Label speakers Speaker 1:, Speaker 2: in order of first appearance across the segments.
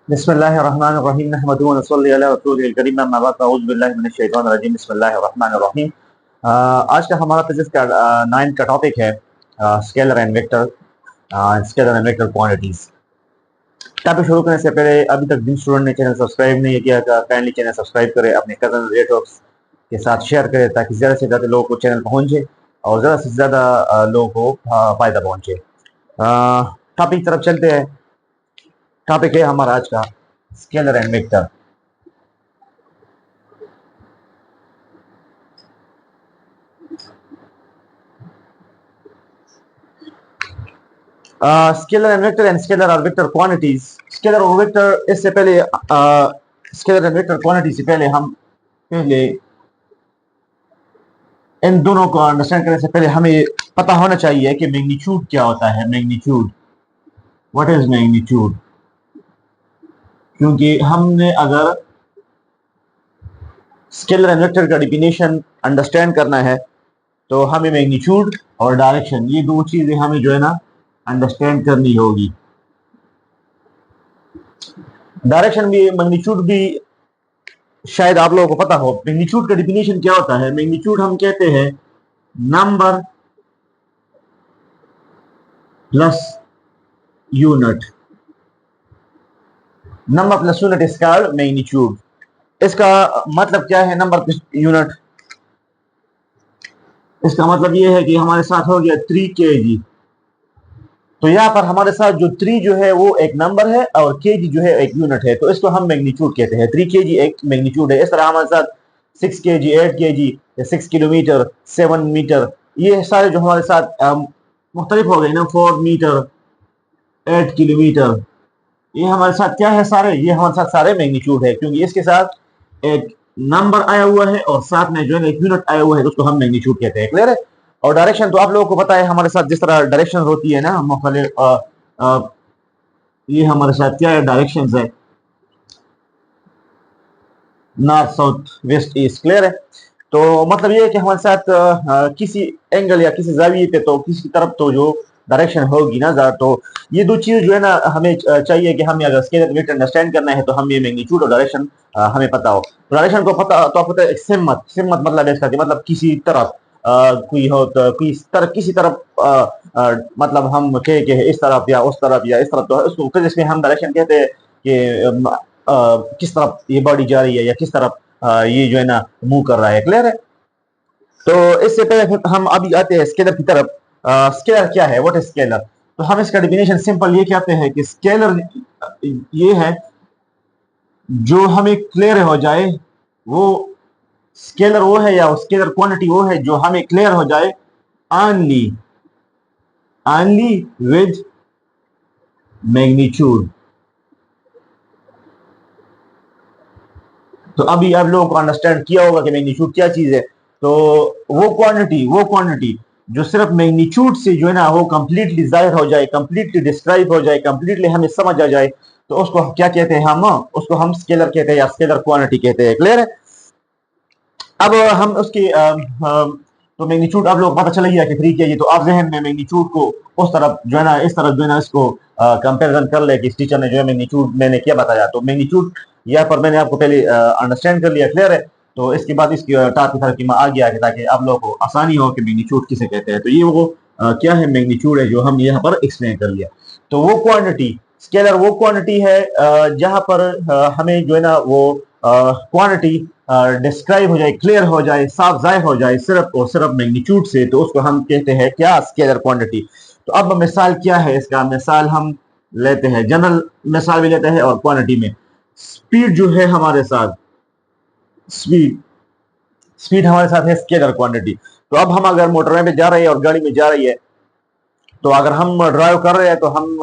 Speaker 1: बिस्मिल्लाहिर्रहमानिर्रहीम नहमदुहु व नसल्ली अला रसूलिल करीम अम्मा बाद अऊज़ु बिल्लाहि मिनश शैतानिर रजीम बिस्मिल्लाहिर्रहमानिर्रहीम। आज का हमारा फिजिक्स का 9 का टॉपिक है scalar and vector quantities. Topic शुरू करने से पहले अभी तक जिन स्टूडेंट ने चैनल सब्सक्राइब नहीं किया था काइंडली चैनल सब्सक्राइब करें, अपने कजन रिलेटिव्स के साथ शेयर करें ताकि ज़्यादा से ज़्यादा लोगों को चैनल पहुंचे और ज़्यादा से ज़्यादा लोगों को फ़ायदा पहुंचे। टॉपिक तरफ चलते हैं। टॉपिक है हमारा आज का scalar and vector. Scalar and vector and scalar और वेक्टर क्वांटिटीज। स्केलर और वेक्टर इससे पहले स्केलर एंड वेक्टर क्वांटिटी से पहले हम पहले इन दोनों को अंडरस्टैंड करने से पहले हमें पता होना चाहिए कि मैग्नीट्यूड क्या होता है। Magnitude, what is magnitude? क्योंकि हमने अगर स्केलर एंड वेक्टर का डिफिनेशन अंडरस्टैंड करना है तो हमें मैग्नीट्यूड और डायरेक्शन, ये दो चीजें हमें जो है ना अंडरस्टैंड करनी होगी। डायरेक्शन भी, मैग्नीट्यूड भी शायद आप लोगों को पता हो। मैग्नीट्यूड का डिफिनेशन क्या होता है? मैग्नीट्यूड हम कहते हैं number plus unit. Number plus unit is called magnitude. इसका मतलब क्या है नंबर प्लस यूनिट? इसका मतलब ये है कि हमारे साथ हो गया 3 kg। तो यहाँ पर हमारे साथ जो 3 जो है वो एक नंबर है और kg जो है एक यूनिट है, तो इसको हम मैग्नीट्यूड कहते हैं। 3 kg एक मैग्नीट्यूड है। इस तरह हमारे साथ 6 kg, 8 kg, 6 किलोमीटर, 7 मीटर, ये सारे जो हमारे साथ मुख्तलिफ हो गए ना, 4 मीटर, 8 किलोमीटर, ये हमारे साथ क्या है? सारे ये हमारे साथ सारे मैग्नीट्यूड है, क्योंकि इसके साथ एक नंबर आया हुआ है और साथ में जो है एक यूनिट आया हुआ है, तो उसको हम मैग्नीट्यूड कहते हैं। क्लियर है? और डायरेक्शन तो आप लोगों को पता है, हमारे साथ जिस तरह डायरेक्शन होती है ना मुख्तलिफ, ये हमारे साथ क्या है? डायरेक्शंस है, north, south, west, east. Clear है? तो मतलब ये है कि हमारे साथ किसी एंगल या किसी जाविये पे तो किसी तरफ तो जो डायरेक्शन होगी ना ज़्यादा, तो ये दो चीज जो है ना हमें चाहिए कि हमें अगर स्केलर वेक्टर अंडरस्टैंड करना है तो हम ये मैग्नीट्यूड और डायरेक्शन हमें पता हो। डायरेक्शन को पता तो आपको पता है, सिमत, सिमत मतलब इसका मतलब किसी तरफ कोई हो तो किसी तरफ मतलब हम कहे कि इस तरफ या उस तरफ या इस तरफ, तो उसको फिजिक्स में हम डायरेक्शन कहते हैं कि किस तरफ ये बॉडी जा रही है या किस तरफ ये जो है ना मूव कर रहा है। क्लियर है? तो इससे पहले हम अभी आते हैं स्केलर की तरफ। स्केलर क्या है? What is scalar? तो हम इसका डिफिनेशन सिंपल ये कहते हैं कि स्केलर ये है जो हमें क्लियर हो जाए, वो स्केलर वो है या स्केलर क्वांटिटी वो है जो हमें क्लियर हो जाए only with मैग्नीट्यूड। तो अभी आप लोगों को अंडरस्टैंड किया होगा कि मैग्नीट्यूड क्या चीज है। तो वो क्वांटिटी जो सिर्फ मैग्नीट्यूड से जो है ना वो कंप्लीटली जाहिर हो जाए, कंप्लीटली डिस्क्राइब हो जाए, कंप्लीटली हमें समझ आ जाए, तो उसको क्या कहते हैं? उसको हम स्केलर कहते हैं या स्केलर क्वांटिटी कहते हैं। क्लियर है? अब हम उसकी तो मैग्नीट्यूड आप लोग पता चला गया कि 3 kg, तो आप जहन में मैग्नीट्यूड को उस तरफ जो है ना, इस तरफ जो है ना इसको कंपेरिजन कर ले कि टीचर ने जो है मैग्नीट्यूड मैंने क्या बताया। तो मैग्नीट्यूड यहाँ पर मैंने आपको पहले अंडरस्टैंड कर लिया। क्लियर है? तो इसके बाद इसकी टॉप की तरफ मैं आ गया कि ताकि आप लोगों को आसानी हो कि मैग्नीट्यूड किसे कहते हैं। तो ये वो क्या है? मैग्नीट्यूड है जो हम यहाँ पर एक्सप्लेन कर लिया। तो वो क्वांटिटी, स्केलर वो क्वांटिटी है जहां पर हमें जो है ना वो क्वांटिटी डिस्क्राइब हो जाए, क्लियर हो जाए, साफ जाहिर हो जाए सिर्फ और सिर्फ मैग्नीट्यूड से, तो उसको हम कहते हैं क्या? Scalar quantity. तो अब मिसाल क्या है इसका? मिसाल हम लेते हैं, जनरल मिसाल भी लेते हैं और क्वांटिटी में। स्पीड जो है हमारे साथ, स्पीड हमारे साथ है स्केलर क्वांटिटी। तो अब हम अगर मोटरवे में जा रहे हैं और गाड़ी में जा रही है, तो अगर हम ड्राइव कर रहे हैं तो हम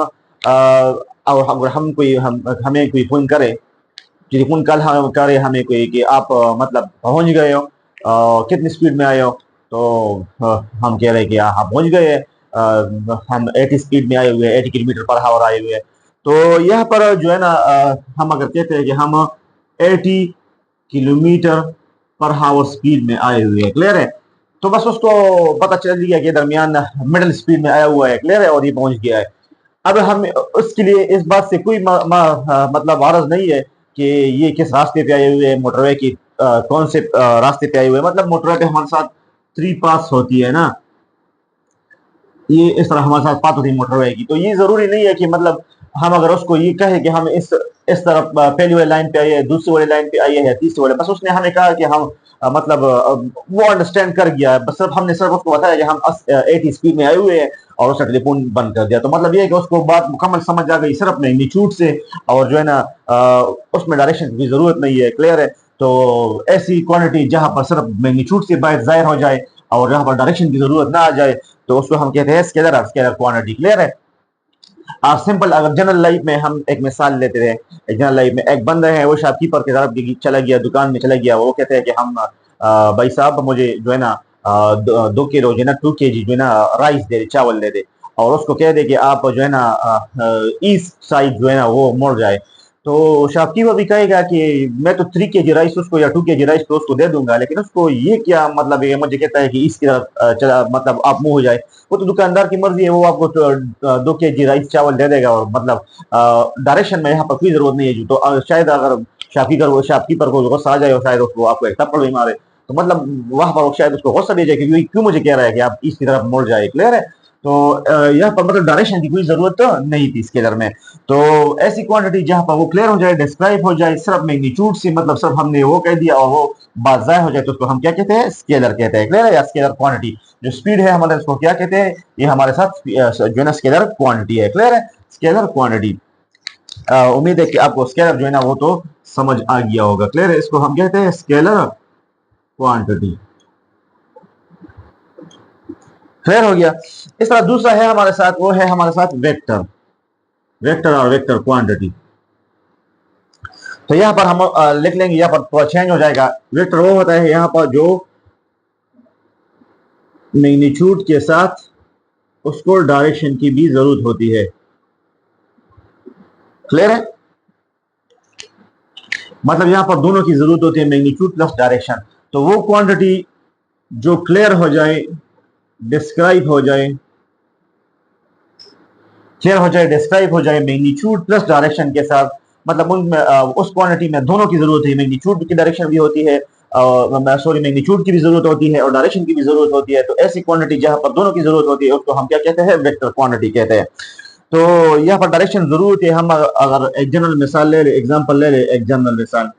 Speaker 1: अगर हम कोई हमें कोई फोन करे, टेलीफोन कॉल हम करे हमें कोई कि आप मतलब पहुंच गए हो, कितनी स्पीड में आए हो, तो हम कह रहे हैं कि आप पहुंच गए हैं, हम 80 स्पीड में आए हुए हैं, 80 किलोमीटर पर आवर आए हुए हैं। तो यहाँ पर जो है ना हम अगर कहते हैं कि हम 80 किलोमीटर पर आवर स्पीड में आए हुए हैं। क्लियर है? तो बस उसको पता चल गया कि दरमियान मिडिल स्पीड में आया हुआ है। क्लियर है? और ये पहुंच गया है। अब हम उसके लिए इस बात से कोई मतलब वारज नहीं है कि ये किस रास्ते पे आए हुए हैं, मोटरवे की कौन से रास्ते पे आए हुए हैं। मतलब मोटरवे पे हमारे साथ 3 पास होती है ना, ये इस तरह हमारे साथ बात होती है मोटरवे की। तो ये जरूरी नहीं है कि मतलब हम अगर उसको ये कहे कि हम इस तरफ पहली वाली लाइन पे आइए, दूसरी वाली लाइन पे आइए, है तीसरी वाले, बस उसने हमें कहा कि हम मतलब वो अंडरस्टैंड कर गया, बस सिर्फ हमने सिर्फ उसको बताया कि हम 80 स्पीड में आए हुए हैं, और उसका टेलीफोन बंद कर दिया। तो मतलब ये है कि उसको बात मुकम्मल समझ आ गई सिर्फ मैग्नीट्यूड से, और जो है ना उसमें डायरेक्शन की जरूरत नहीं है। क्लियर है? तो ऐसी क्वांटिटी जहां पर सिर्फ मैग्नीट्यूड से बात जाहिर हो जाए और जहां पर डायरेक्शन की जरूरत ना आ जाए, तो उसको हम कहते हैं स्केलर और स्केलर क्वांटिटी। क्लियर है? आप सिंपल अगर जनरल लाइफ में हम एक मिसाल लेते हैं, एक जनरल लाइफ में एक बंदा है, वो शॉपकीपर की तरफ चला गया, दुकान में चला गया, वो कहते हैं कि हम भाई साहब मुझे जो है ना 2 किलो जो है ना 2 kg जो है ना राइस दे दे, चावल दे दे, और उसको कह दे कि आप जो है ना ईस्ट साइड जो है ना वो मुड़ जाए। तो शॉपकीपर भी कहेगा कि मैं तो 3 kg राइस उसको या 2 kg राइस तो उसको दे दूंगा, लेकिन उसको ये क्या मतलब है, मुझे कहता है कि ईस्ट की तरफ चला, मतलब आप मुंह हो जाए। वो तो दुकानदार की मर्जी है, वो आपको 2 kg राइस चावल दे देगा, और मतलब डायरेक्शन में यहाँ पर कोई जरूरत नहीं है। तो शायद अगर शॉपकीपर को गुस्सा आ जाए और शायद उसको आपको एक थप्पड़ भी मारे, तो मतलब वहां पर शायद उसको गुस्सा भी आ जाए कि क्यों मुझे कह रहा है कि आप इसकी तरफ मुड़ जाए। क्लियर है? तो यहाँ पर मतलब डायरेक्शन की कोई जरूरत तो नहीं थी स्केलर में। तो ऐसी क्वांटिटी जहां पर वो क्लियर हो जाए, डिस्क्राइब हो जाए सिर्फ मैग्नीट्यूड से, मतलब सिर्फ हमने वो कह दिया और वो बात जाहिर हो जाए, तो उसको हम क्या कहते हैं? स्केलर कहते हैं। क्लियर है? या स्केलर क्वांटिटी जो स्पीड है हमारे, उसको क्या कहते हैं? ये हमारे साथ जो है ना स्केलर क्वांटिटी है। क्लियर है? Scalar quantity. उम्मीद है कि आपको स्केलर जो है ना वो तो समझ आ गया होगा। क्लियर है? इसको हम कहते हैं स्केलर क्वांटिटी। क्लियर हो गया? इस तरह दूसरा है हमारे साथ, वो है हमारे साथ वेक्टर। वेक्टर और वेक्टर क्वांटिटी। तो यहां पर हम लिख लेंगे, यहां पर थोड़ा चेंज हो जाएगा। वेक्टर वो होता है यहां पर जो मैग्नीट्यूड के साथ उसको डायरेक्शन की भी जरूरत होती है। क्लियर है? मतलब यहां पर दोनों की जरूरत होती है, मैग्नीट्यूड प्लस डायरेक्शन। तो वो क्वांटिटी जो क्लियर हो जाए, डिस्क्राइब हो जाए, क्लियर हो जाए, डिस्क्राइब हो जाए मैग्नीट्यूड प्लस डायरेक्शन के साथ, मतलब उनमें उस क्वांटिटी में दोनों की जरूरत है, मैग्नीट्यूड की डायरेक्शन भी होती है, सॉरी मैग्नीट्यूड की भी जरूरत होती है और डायरेक्शन की भी जरूरत होती है। तो ऐसी क्वांटिटी जहां पर दोनों की जरूरत होती है उसको हम क्या कहते हैं? वेक्टर क्वांटिटी कहते हैं। तो यहाँ पर डायरेक्शन जरूरत है। हम अगर एक जनरल मिसाल ले ले, एग्जांपल ले ले, एक जनरल मिसाल,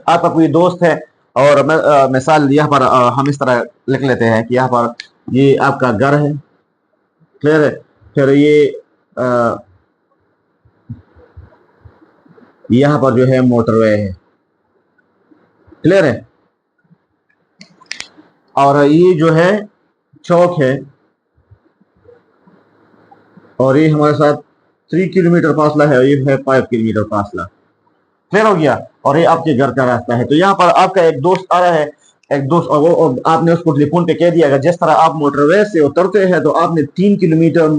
Speaker 1: आपका कोई दोस्त है और मिसाल यहाँ पर हम इस तरह लिख लेते हैं कि यहाँ पर ये आपका घर है। क्लियर है? फिर ये यहाँ पर जो है मोटरवे है। क्लियर है? और ये जो है चौक है, और ये हमारे साथ 3 किलोमीटर फासला है, ये है 5 किलोमीटर फासला। क्लियर हो गया? और ये आपके घर का रास्ता है। तो यहाँ पर आपका एक दोस्त आ रहा है, एक दोस्त, और आपने उसको टेलीफोन पे कह दिया अगर जिस तरह आप मोटरवे से उतरते हैं तो आपने 3 किलोमीटर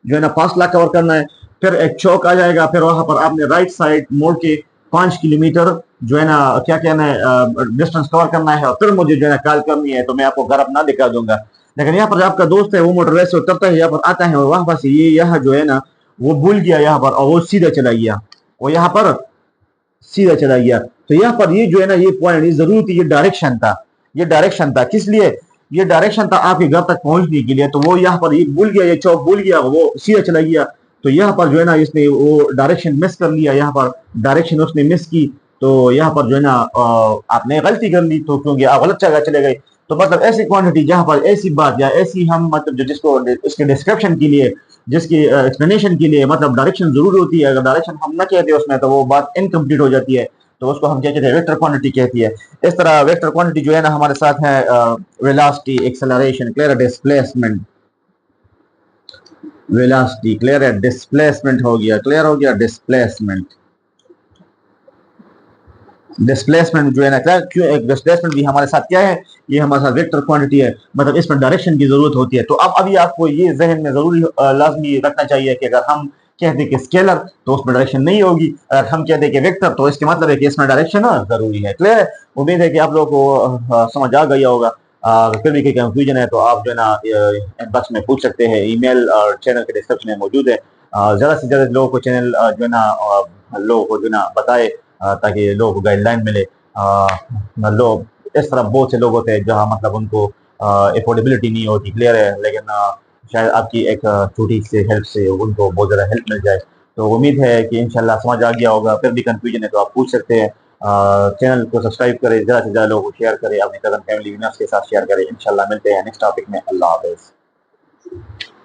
Speaker 1: जो है ना फासला कवर करना है। फिर एक चौक आ जाएगा, फिर वहां पर आपने राइट साइड मोड़ के 5 किलोमीटर जो है ना क्या कहना है डिस्टेंस कवर करना है, और फिर मुझे जो है ना कॉल करनी है, तो मैं आपको घर अपना दिखा दूंगा। लेकिन यहाँ पर आपका दोस्त है वो मोटरवे से उतरता है, यहाँ पर आता है, और वहां पर से ये यहाँ जो है ना वो भूल गया यहाँ पर, और वो सीधा चला गया, वो यहाँ पर सीधा चला गया। तो यहाँ पर ये जो है ना ये पॉइंट, ये जरूर थी, ये डायरेक्शन था। ये डायरेक्शन था किस लिए? ये डायरेक्शन था आपके घर तक पहुंचने के लिए। तो वो यहाँ पर ये भूल गया, ये चौक भूल गया, वो सीधा चला गया। तो यहाँ पर जो है ना इसने वो डायरेक्शन मिस कर लिया, यहाँ पर डायरेक्शन उसने मिस की। तो यहाँ पर जो है ना आपने गलती कर ली, तो क्योंकि आप गलत जगह चले गए। तो मतलब ऐसी क्वांटिटी जहां पर ऐसी बात या ऐसी हम मतलब जो जिसको इसके डिस्क्रिप्शन के लिए, जिसकी एक्सप्लेनेशन के लिए मतलब डायरेक्शन जरूर होती है, अगर डायरेक्शन हम ना कहते उसमें तो वो बात इनकम्प्लीट हो जाती है। तो उसको हम क्या कहते हैं? वेक्टर क्वांटिटी कहती है। इस तरह वेक्टर क्वांटिटी जो है ना हमारे साथ है velocity, acceleration, clear, displacement, velocity, clear है, डिस्प्लेसमेंट हो गया, क्लियर हो गया, डिस्प्लेसमेंट। डिस्प्लेसमेंट जो है ना क्या, क्यों एक डिस्प्लेसमेंट भी हमारे साथ क्या है? ये हमारे साथ वेक्टर क्वांटिटी है, मतलब इसमें डायरेक्शन की जरूरत होती है। तो अब अभी आपको ये जहन में जरूरी लाजमी रखना चाहिए कि अगर हम कहते हैं कि स्केलर तो उसमें डायरेक्शन नहीं होगी, अगर हम कहते हैं कि वेक्टर तो इसके मतलब है कि इसमें डायरेक्शन जरूरी है। क्लियर है? उम्मीद है कि आप लोगों को समझ आ गया होगा। फिर भी कोई कंफ्यूजन है तो आप जो है ना इनबॉक्स में पूछ सकते हैं, ईमेल और चैनल के डिस्क्रिप्शन में मौजूद है। ज़्यादा से ज़्यादा लोगों को चैनल जो है ना लोगों को जो है ना बताए, ताकि लोगों को गाइडलाइन मिले। लोग इस तरह बहुत से लोग होते हैं जहाँ मतलब उनको अफोर्डेबिलिटी नहीं होती, क्लियर है, लेकिन शायद आपकी एक छोटी सी हेल्प से उनको बहुत ज़्यादा हेल्प मिल जाए। तो उम्मीद है कि इंशाल्लाह समझ आ गया होगा। फिर भी कंफ्यूजन है तो आप पूछ सकते हैं। चैनल को सब्सक्राइब करें, ज़्यादा से ज़्यादा लोगों को शेयर करें, अपनी कज़न फैमिली मेंबर्स के साथ शेयर करें। इंशाल्लाह मिलते हैं नेक्स्ट टॉपिक में। अल्लाह हाफ़िज़।